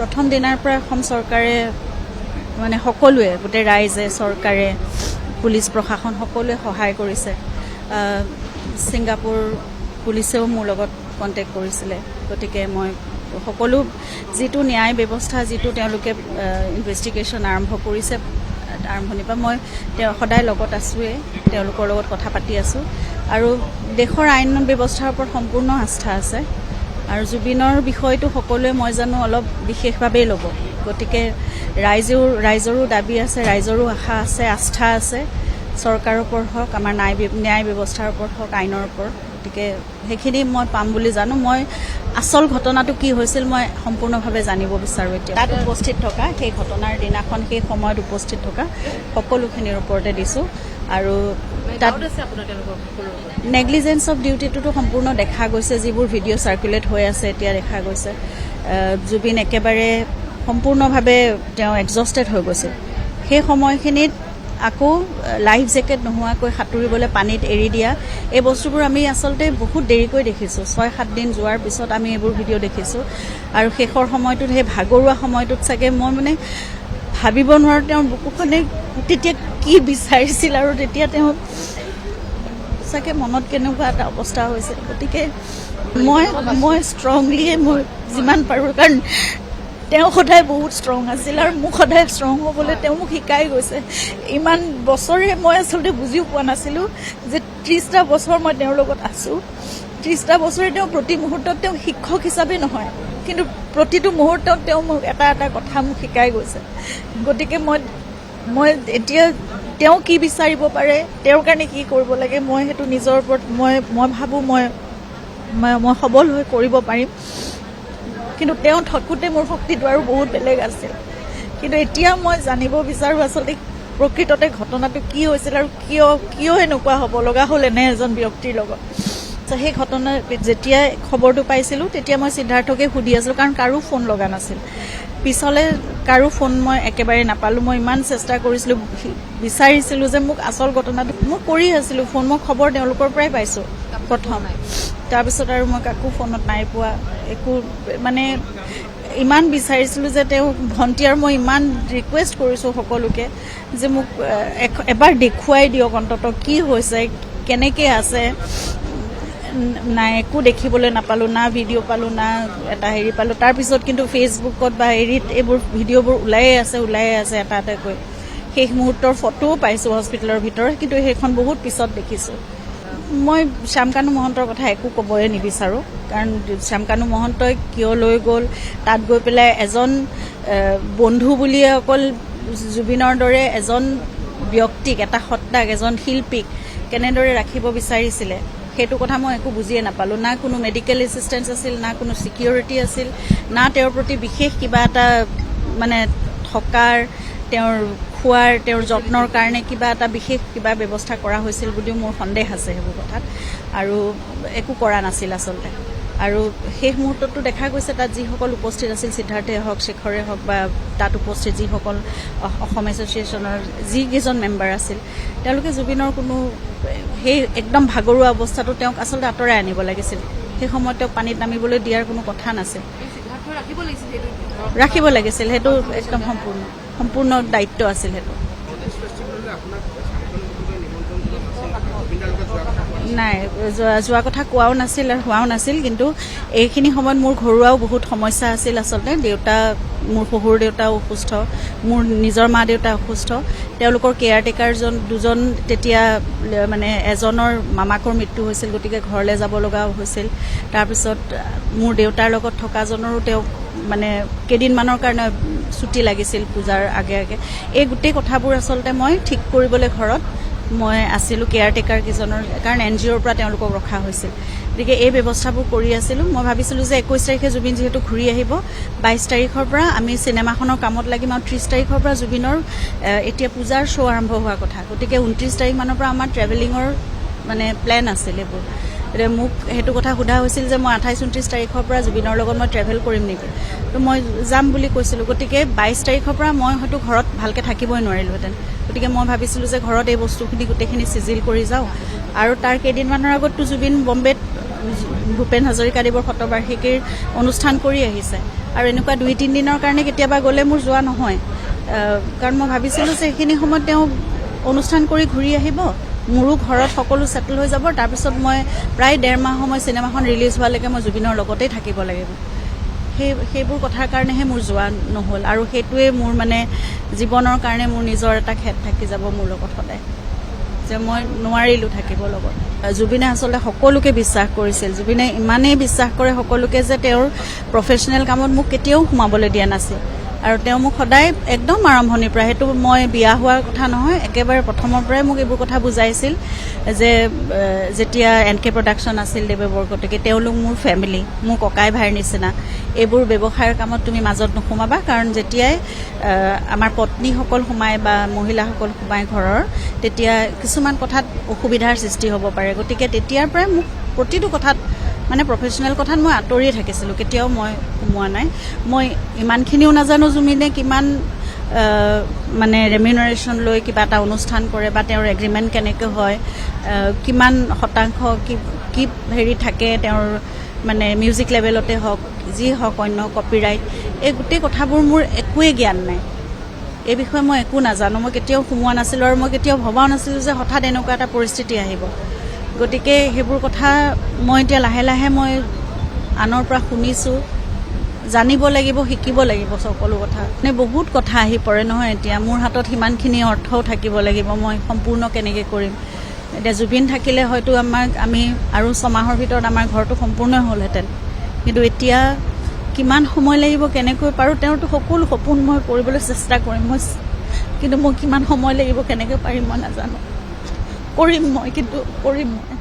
প্ৰথম দিনাৰ পৰা অসম চৰকাৰে মানে সকলোৱে গোটেই ৰাইজে চৰকাৰে পুলিচ প্ৰশাসন সকলোৱে সহায় কৰিছে ছিংগাপুৰ পুলিচেও মোৰ লগত কণ্টেক্ট কৰিছিলে গতিকে মই সকলো যিটো ন্যায় ব্যৱস্থা যিটো তেওঁলোকে ইনভেষ্টিগেশ্যন আৰম্ভ কৰিছে আৰম্ভণিৰ পৰা মই সদায় লগত আছোঁৱেই তেওঁলোকৰ লগত কথা পাতি আছোঁ আৰু দেশৰ আইন ব্যৱস্থাৰ ওপৰত সম্পূৰ্ণ আস্থা আছে আৰু জুবিনৰ বিষয়টো সকলোৱে মই জানো অলপ বিশেষভাৱেই ল'ব গতিকে ৰাইজৰো দাবী আছে ৰাইজৰো আশা আছে আস্থা আছে চৰকাৰৰ ওপৰত হওক আমাৰ ন্যায় ব্যৱস্থাৰ ওপৰত হওক আইনৰ ওপৰত গতিকে সেইখিনি মই পাম বুলি জানো মই আচল ঘটনাটো কি হৈছিল মই সম্পূৰ্ণভাৱে জানিব বিচাৰোঁ এতিয়া তাত উপস্থিত থকা সেই ঘটনাৰ দিনাখন সেই সময়ত উপস্থিত থকা সকলোখিনিৰ ওপৰতে দিছোঁ আৰু তাত নেগলিজেঞ্চ অফ ডিউটিটোতো সম্পূৰ্ণ দেখা গৈছে যিবোৰ ভিডিঅ' চাৰ্কুলেট হৈ আছে এতিয়া দেখা গৈছে জুবিন একেবাৰে সম্পূৰ্ণভাৱে তেওঁ এক্সজষ্টেড হৈ গৈছিল সেই সময়খিনিত আকৌ লাইফ জেকেট নোহোৱাকৈ সাঁতুৰিবলৈ পানীত এৰি দিয়া এই বস্তুবোৰ আমি আচলতে বহুত দেৰিকৈ দেখিছোঁ 6-7 দিন যোৱাৰ পিছত আমি এইবোৰ ভিডিঅ' দেখিছোঁ আৰু শেষৰ সময়টোত সেই ভাগৰুৱা সময়টোত চাগে মই মানে ভাবিব নোৱাৰোঁ তেওঁৰ বুকুখনে তেতিয়া কি বিচাৰিছিল আৰু তেতিয়া তেওঁ চাগে মনত কেনেকুৱা এটা অৱস্থা হৈছিল গতিকে মই ষ্ট্ৰংলিয়ে মই যিমান পাৰোঁ কাৰণ তেওঁ সদায় বহুত ষ্ট্ৰং আছিল আৰু মোক সদায় ষ্ট্ৰং হ'বলৈ তেওঁ মোক শিকাই গৈছে ইমান বছৰে মই আচলতে বুজিও পোৱা নাছিলোঁ যে 30টা বছৰ মই তেওঁৰ লগত আছোঁ 30টা বছৰে তেওঁ প্ৰতি মুহূৰ্তত তেওঁ শিক্ষক হিচাপে নহয় কিন্তু প্ৰতিটো মুহূৰ্তত তেওঁ মোক এটা এটা কথা মোক শিকাই গৈছে গতিকে মই এতিয়া তেওঁ কি বিচাৰিব পাৰে তেওঁৰ কাৰণে কি কৰিব লাগে মই সেইটো নিজৰ ওপৰত মই ভাবোঁ মই সবল হৈ কৰিব পাৰিম কিন্তু তেওঁ থাকোঁতে মোৰ শক্তিটো আৰু বহুত বেলেগ আছিল কিন্তু এতিয়া মই জানিব বিচাৰোঁ আচলতে প্ৰকৃততে ঘটনাটো কি হৈছিল আৰু কিয় এনেকুৱা হ'ব লগা হ'ল এনে এজন ব্যক্তিৰ লগত সেই ঘটনা যেতিয়া খবৰটো পাইছিলোঁ তেতিয়া মই সিদ্ধাৰ্থকে সুধি আছিলোঁ কাৰণ কাৰো ফোন লগা নাছিল পিছলৈ কাৰো ফোন মই একেবাৰে নাপালোঁ মই ইমান চেষ্টা কৰিছিলোঁ বিচাৰিছিলোঁ যে মোক আচল ঘটনাটো মই কৰি আছিলোঁ ফোন মই খবৰ তেওঁলোকৰ পৰাই পাইছোঁ প্ৰথম তাৰপিছত আৰু মই কাকো ফোনত নাই পোৱা একো মানে ইমান বিচাৰিছিলোঁ যে তেওঁ ভণ্টি আৰু মই ইমান ৰিকুৱেষ্ট কৰিছোঁ সকলোকে যে মোক এবাৰ দেখুৱাই দিয়ক অন্ততঃ কি হৈছে কেনেকৈ আছে নাই একো দেখিবলৈ নাপালোঁ না ভিডিঅ' পালোঁ না এটা হেৰি পালোঁ তাৰপিছত কিন্তু ফেচবুকত বা হেৰিত এইবোৰ ভিডিঅ'বোৰ ওলায়ে আছে এটা এটাকৈ শেষ মুহূৰ্তৰ ফটোও পাইছোঁ হস্পিটেলৰ ভিতৰত কিন্তু সেইখন বহুত পিছত দেখিছোঁ মই শ্যামকানু মহন্তৰ কথা একো ক'বই নিবিচাৰোঁ কাৰণ শ্যামকানু মহন্তই কিয় লৈ গ'ল তাত গৈ পেলাই এজন বন্ধু বুলিয়ে অকল জুবিনৰ দৰে এজন ব্যক্তিক এটা সত্তাক এজন শিল্পীক কেনেদৰে ৰাখিব বিচাৰিছিলে সেইটো কথা মই একো বুজিয়ে নাপালোঁ না কোনো মেডিকেল এছিষ্টেঞ্চ আছিল না কোনো ছিকিউৰিটি আছিল না তেওঁৰ প্ৰতি বিশেষ কিবা এটা মানে থকাৰ তেওঁৰ খোৱাৰ তেওঁৰ যত্নৰ কাৰণে কিবা এটা বিশেষ কিবা ব্যৱস্থা কৰা হৈছিল বুলিও মোৰ সন্দেহ আছে সেইবোৰ কথাত আৰু একো কৰা নাছিল আচলতে আৰু শেষ মুহূৰ্ততো দেখা গৈছে তাত যিসকল উপস্থিত আছিল সিদ্ধাৰ্থে হওক শেখৰে হওক বা তাত উপস্থিত যিসকল অসম এছ'চিয়েশ্যনৰ যিকেইজন মেম্বাৰ আছিল তেওঁলোকে জুবিনৰ কোনো সেই একদম ভাগৰুৱা অৱস্থাটো তেওঁক আচলতে আঁতৰাই আনিব লাগিছিল সেই সময়ত তেওঁক পানীত নামিবলৈ দিয়াৰ কোনো কথা নাছিল ৰাখিব লাগিছিল সেইটো একদম সম্পূৰ্ণ দায়িত্ব আছিল সেইটো নাই যোৱা কথা কোৱাও নাছিল আৰু হোৱাও নাছিল কিন্তু এইখিনি সময়ত মোৰ ঘৰুৱাও বহুত সমস্যা আছিল আচলতে মোৰ শহুৰ দেউতাও অসুস্থ মোৰ নিজৰ মা দেউতা অসুস্থ তেওঁলোকৰ কেয়াৰটেকাৰ দুজন তেতিয়া মানে এজনৰ মামাকৰ মৃত্যু হৈছিল গতিকে ঘৰলৈ যাব লগা হৈছিল তাৰপিছত মোৰ দেউতাৰ লগত থকাজনৰো তেওঁক মানে কেইদিনমানৰ কাৰণে ছুটি লাগিছিল পূজাৰ আগে এই গোটেই কথাবোৰ আচলতে মই ঠিক কৰিবলৈ ঘৰত মই আছিলোঁ কেয়াৰটেকাৰ কেইজনৰ কাৰণ NGOৰ পৰা তেওঁলোকক ৰখা হৈছিল গতিকে এই ব্যৱস্থাবোৰ কৰি আছিলোঁ মই ভাবিছিলোঁ যে 21 তাৰিখে জুবিন যিহেতু ঘূৰি আহিব 22 তাৰিখৰ পৰা আমি চিনেমাখনৰ কামত লাগিম আৰু 30 তাৰিখৰ পৰা জুবিনৰ এতিয়া পূজাৰ শ্ব' আৰম্ভ হোৱা কথা গতিকে 29 তাৰিখমানৰ পৰা আমাৰ ট্ৰেভেলিঙৰ মানে প্লেন আছিল এইবোৰ এতিয়া মোক সেইটো কথা সোধা হৈছিল যে মই 28-29 তাৰিখৰ পৰা জুবিনৰ লগত মই ট্ৰেভেল কৰিম নেকি তো মই যাম বুলি কৈছিলোঁ গতিকে 22 তাৰিখৰ পৰা মই হয়তো ঘৰত ভালকৈ থাকিবই নোৱাৰিলোহেঁতেন গতিকে মই ভাবিছিলোঁ যে ঘৰত এই বস্তুখিনি গোটেইখিনি চিজিল কৰি যাওঁ আৰু তাৰ কেইদিনমানৰ আগততো জুবিন বম্বেত ভূপেন হাজৰিকাদেৱৰ শতবাৰ্ষিকীৰ অনুষ্ঠান কৰি আহিছে আৰু এনেকুৱা 2-3 দিনৰ কাৰণে কেতিয়াবা গ'লে মোৰ যোৱা নহয়, কাৰণ মই ভাবিছিলোঁ যে সেইখিনি সময়ত তেওঁ অনুষ্ঠান কৰি ঘূৰি আহিব, মোৰো ঘৰত সকলো ছেটেল হৈ যাব, তাৰপিছত মই প্ৰায় 1.5 মাহ সময় চিনেমাখন ৰিলিজ হোৱালৈকে মই জুবিনৰ লগতেই থাকিব লাগিব। সেইবোৰ কথাৰ কাৰণেহে মোৰ যোৱা নহ'ল, আৰু সেইটোৱে মোৰ মানে জীৱনৰ কাৰণে মোৰ নিজৰ এটা খেদ থাকি যাব মোৰ লগত সদায়, যে মই নোৱাৰিলোঁ থাকিব লগত। জুবিনে আচলতে সকলোকে বিশ্বাস কৰিছিল, জুবিনে ইমানেই বিশ্বাস কৰে সকলোকে যে তেওঁৰ প্ৰফেশ্যনেল কামত মোক কেতিয়াও সোমাবলৈ দিয়া নাছিল, আৰু তেওঁ মোক সদায় একদম আৰম্ভণিৰ পৰা, সেইটো মই বিয়া হোৱাৰ কথা নহয়, একেবাৰে প্ৰথমৰ পৰাই মোক এইবোৰ কথা বুজাইছিল যে যেতিয়া NK প্ৰডাকশ্যন আছিল দেৱে বৰকটকী, তেওঁলোক মোৰ ফেমিলি, মোৰ ককাই ভাইৰ নিচিনা, এইবোৰ ব্যৱসায়ৰ কামত তুমি মাজত নোসোমাবা, কাৰণ যেতিয়াই আমাৰ পত্নীসকল সোমায় বা মহিলাসকল সোমায় ঘৰৰ, তেতিয়া কিছুমান কথাত অসুবিধাৰ সৃষ্টি হ'ব পাৰে। গতিকে তেতিয়াৰ পৰাই মোক প্ৰতিটো কথাত মানে প্ৰফেশ্যনেল কথাত মই আঁতৰিয়ে থাকিছিলোঁ, কেতিয়াও মই সোমোৱা নাই। মই ইমানখিনিও নাজানো জুবিনে কিমান মানে ৰেমিউনাৰেশ্যন লৈ কিবা এটা অনুষ্ঠান কৰে বা তেওঁৰ এগ্ৰিমেণ্ট কেনেকৈ হয়, কিমান শতাংশ কি হেৰি থাকে তেওঁৰ মানে মিউজিক লেভেলতে হওক, যি হওক অন্য কপিৰাইট, এই গোটেই কথাবোৰ মোৰ একোৱেই জ্ঞান নাই, এই বিষয়ে মই একো নাজানো, মই কেতিয়াও সোমোৱা নাছিলোঁ, আৰু মই কেতিয়াও ভবাও নাছিলোঁ যে হঠাৎ এনেকুৱা এটা পৰিস্থিতি আহিব। গতিকে সেইবোৰ কথা মই এতিয়া লাহে লাহে মই আনৰ পৰা শুনিছোঁ, জানিব লাগিব, শিকিব লাগিব সকলো কথা। মানে বহুত কথা আহি পৰে নহয়, এতিয়া মোৰ হাতত সিমানখিনি অৰ্থও থাকিব লাগিব, মই সম্পূৰ্ণ কেনেকৈ কৰিম। এতিয়া জুবিন থাকিলে হয়তো আমি আৰু 6 মাহৰ ভিতৰত আমাৰ ঘৰটো সম্পূৰ্ণ হ'লহেঁতেন, কিন্তু এতিয়া কিমান সময় লাগিব, কেনেকৈ পাৰোঁ, তেওঁৰতো সকলো সপোন মই কৰিবলৈ চেষ্টা কৰিম, কিন্তু মোৰ কিমান সময় লাগিব, কেনেকৈ পাৰিম মই নাজানো, কৰিম মই, কিন্তু কৰিম মই।